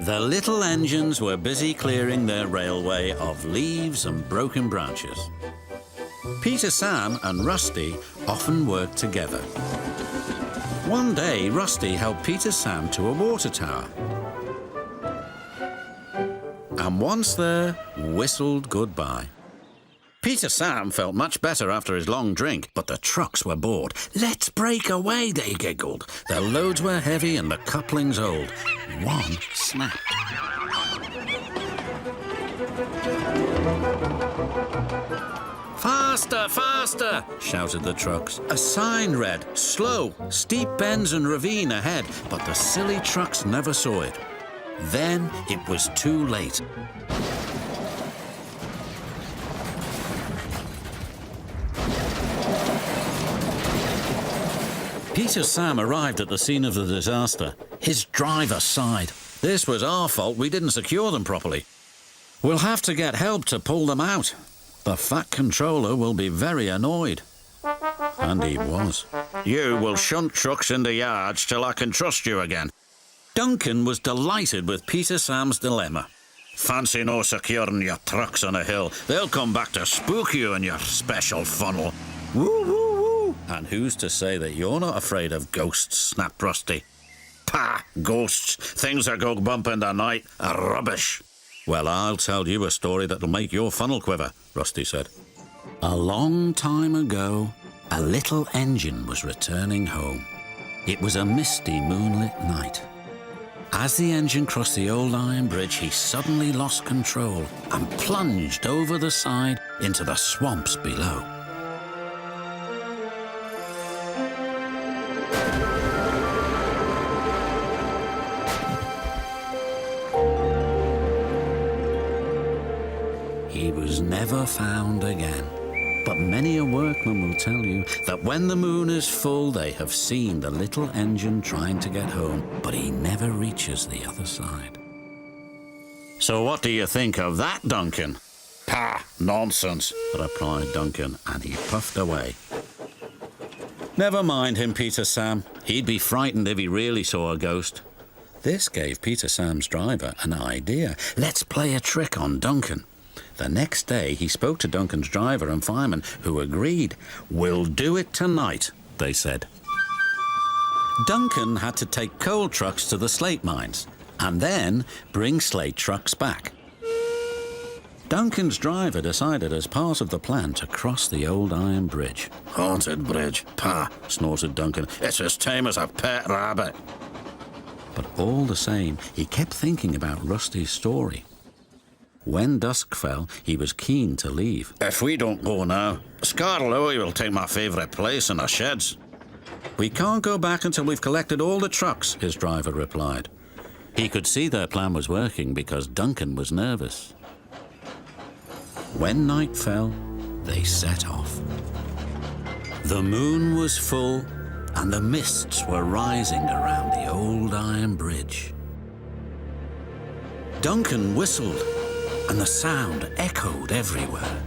The little engines were busy clearing their railway of leaves and broken branches. Peter, Sam and Rusty often worked together. One day, Rusty helped Peter, Sam to a water tower. And once there, whistled goodbye. Peter, Sam felt much better after his long drink, but the trucks were bored. "Let's break away," they giggled. Their loads were heavy and the couplings old. One snapped. "Faster, faster!" shouted the trucks. A sign read, "Slow, steep bends and ravine ahead," but the silly trucks never saw it. Then it was too late. Peter, Sam arrived at the scene of the disaster. His driver sighed. "This was our fault. We didn't secure them properly. We'll have to get help to pull them out. The fat controller will be very annoyed." And he was. "You will shunt trucks in the yards till I can trust you again." Duncan was delighted with Peter, Sam's dilemma. "Fancy no securing your trucks on a hill. They'll come back to spook you in your special funnel. Woo, woo, woo." "And who's to say that you're not afraid of ghosts?" snapped Rusty. "Pah, ghosts. Things that go bump in the night are rubbish." "Well, I'll tell you a story that'll make your funnel quiver," Rusty said. A long time ago, a little engine was returning home. It was a misty, moonlit night. As the engine crossed the old iron bridge, he suddenly lost control and plunged over the side into the swamps below. He was never found again. But many a workman will tell you that when the moon is full, they have seen the little engine trying to get home, but he never reaches the other side. "So what do you think of that, Duncan?" "Pah, nonsense," replied Duncan, and he puffed away. Never mind him, Peter, Sam. He'd be frightened if he really saw a ghost. This gave Peter, Sam's driver an idea. Let's play a trick on Duncan. The next day, he spoke to Duncan's driver and fireman, who agreed. "We'll do it tonight," they said. Duncan had to take coal trucks to the slate mines and then bring slate trucks back. Duncan's driver decided as part of the plan to cross the old iron bridge. "Haunted bridge? Pah," snorted Duncan. "It's as tame as a pet rabbit." But all the same, he kept thinking about Rusty's story. When dusk fell, he was keen to leave. "If we don't go now, Scarlet will take my favourite place in the sheds." "We can't go back until we've collected all the trucks," his driver replied. He could see their plan was working because Duncan was nervous. When night fell, they set off. The moon was full and the mists were rising around the old iron bridge. Duncan whistled, and the sound echoed everywhere.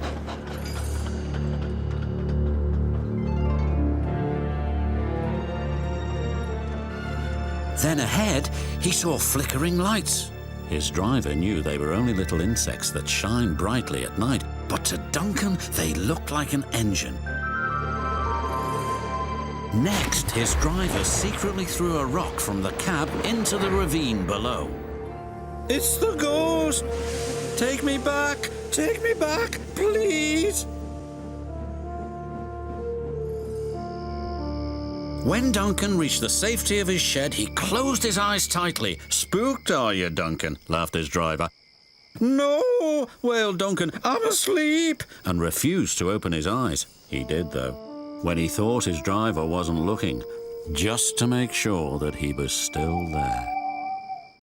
Then ahead, he saw flickering lights. His driver knew they were only little insects that shine brightly at night, but to Duncan, they looked like an engine. Next, his driver secretly threw a rock from the cab into the ravine below. "It's the ghost! Take me back, please!" When Duncan reached the safety of his shed, he closed his eyes tightly. "Spooked, are you, Duncan?" laughed his driver. "No," wailed Duncan, "I'm asleep," and refused to open his eyes. He did, though, when he thought his driver wasn't looking, just to make sure that he was still there.